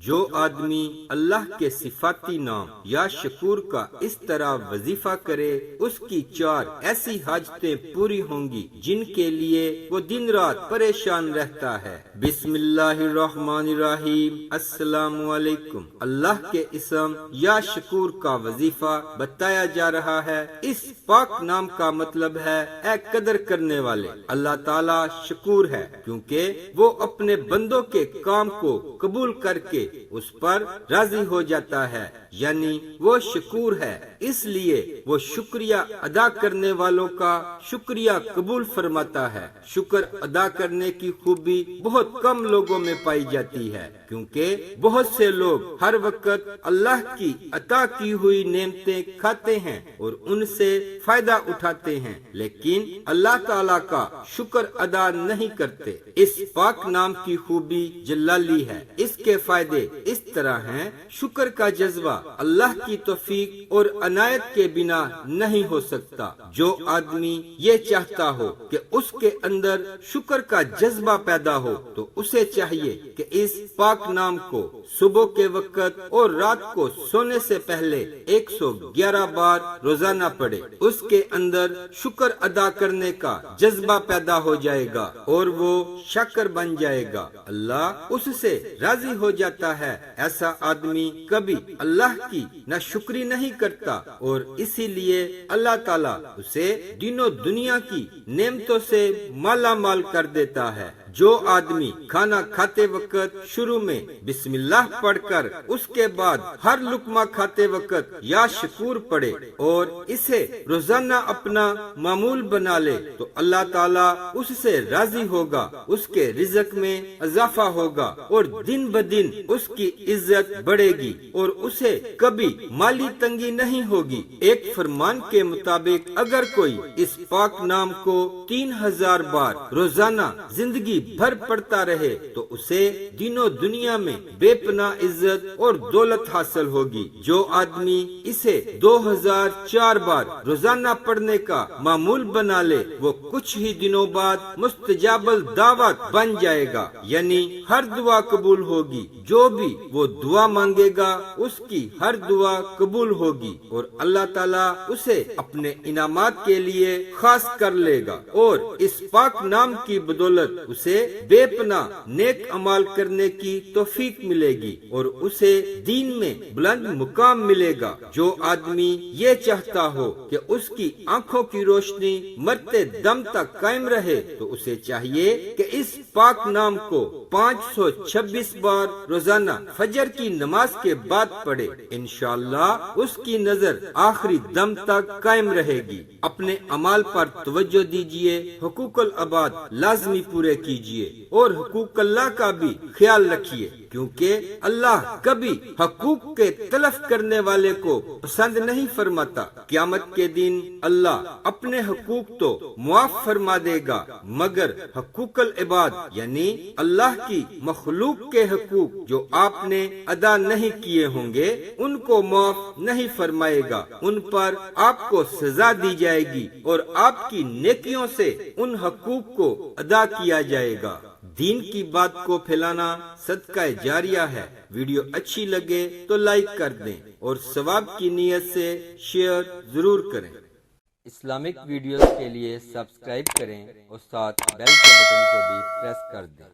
جو آدمی اللہ کے صفاتی نام یا شکور کا اس طرح وظیفہ کرے اس کی 4 ایسی حاجتیں پوری ہوں گی جن کے لیے وہ دن رات پریشان رہتا ہے۔ بسم اللہ الرحمن الرحیم۔ السلام علیکم۔ اللہ کے اسم یا شکور کا وظیفہ بتایا جا رہا ہے۔ اس پاک نام کا مطلب ہے اے قدر کرنے والے۔ اللہ تعالی شکور ہے کیونکہ وہ اپنے بندوں کے کام کو قبول کر کے اس پر راضی ہو جاتا ہے، یعنی وہ شکور ہے، اس لیے وہ شکریہ ادا کرنے والوں کا شکریہ قبول فرماتا ہے۔ شکر ادا کرنے کی خوبی بہت کم لوگوں میں پائی جاتی ہے کیونکہ بہت سے لوگ ہر وقت اللہ کی عطا کی ہوئی نعمتیں کھاتے ہیں اور ان سے فائدہ اٹھاتے ہیں، لیکن اللہ تعالی کا شکر ادا نہیں کرتے۔ اس پاک نام کی خوبی جلالی ہے۔ اس کے فائدے اس طرح ہیں، شکر کا جذبہ اللہ کی توفیق اور عنایت کے بنا نہیں ہو سکتا۔ جو آدمی یہ چاہتا ہو کہ اس کے اندر شکر کا جذبہ پیدا ہو تو اسے چاہیے کہ اس پاک نام کو صبح کے وقت اور رات کو سونے سے پہلے 111 بار روزانہ پڑھے۔ اس کے اندر شکر ادا کرنے کا جذبہ پیدا ہو جائے گا اور وہ شاکر بن جائے گا۔ اللہ اس سے راضی ہو جاتا ہے۔ ایسا آدمی کبھی اللہ کی ناشکری نہیں کرتا اور اسی لیے اللہ تعالیٰ اسے دین و دنیا کی نعمتوں سے مالا مال کر دیتا ہے۔ جو آدمی کھانا کھاتے وقت شروع میں بسم اللہ پڑھ کر اس کے بعد ہر لقمہ کھاتے وقت یا شکور پڑھے اور اسے روزانہ اپنا معمول بنا لے تو اللہ تعالیٰ اس سے راضی ہوگا، اس کے رزق میں اضافہ ہوگا اور دن بدن اس کی عزت بڑھے گی اور اسے کبھی مالی تنگی نہیں ہوگی۔ ایک فرمان کے مطابق اگر کوئی اس پاک نام کو 3000 بار روزانہ زندگی بھر پڑتا رہے تو اسے دین و دنیا میں بے پناہ عزت اور دولت حاصل ہوگی۔ جو آدمی اسے 2004 بار روزانہ پڑھنے کا معمول بنا لے وہ کچھ ہی دنوں بعد مستجاب الدعوات بن جائے گا، یعنی ہر دعا قبول ہوگی۔ جو بھی وہ دعا مانگے گا اس کی ہر دعا قبول ہوگی اور اللہ تعالیٰ اسے اپنے انعامات کے لیے خاص کر لے گا اور اس پاک نام کی بدولت اسے بے پناہ نیک عمال کرنے کی توفیق ملے گی اور اسے دین میں بلند مقام ملے گا۔ جو آدمی یہ چاہتا ہو کہ اس کی آنکھوں کی روشنی مرتے دم تک قائم رہے تو اسے چاہیے کہ اس پاک نام کو 526 بار روزانہ فجر کی نماز کے بعد پڑھے۔ انشاءاللہ اس کی نظر آخری دم تک قائم رہے گی۔ اپنے عمال پر توجہ دیجیے، حقوق العباد لازمی پورے کیجیے اور حقوق اللہ کا بھی خیال رکھیے کیونکہ اللہ کبھی حقوق کے تلف کرنے والے کو پسند نہیں فرماتا۔ قیامت کے دن اللہ اپنے حقوق تو معاف فرما دے گا مگر حقوق العباد یعنی اللہ کی مخلوق کے حقوق جو آپ نے ادا نہیں کیے ہوں گے ان کو معاف نہیں فرمائے گا۔ ان پر آپ کو سزا دی جائے گی اور آپ کی نیکیوں سے ان حقوق کو ادا کیا جائے گا۔ دین کی بات کو پھیلانا صدقہ جاریہ ہے۔ ویڈیو اچھی لگے تو لائک کر دیں اور ثواب کی نیت سے شیئر ضرور کریں۔ اسلامک ویڈیوز کے لیے سبسکرائب کریں اور ساتھ بیل کے بٹن کو بھی پریس کر دیں۔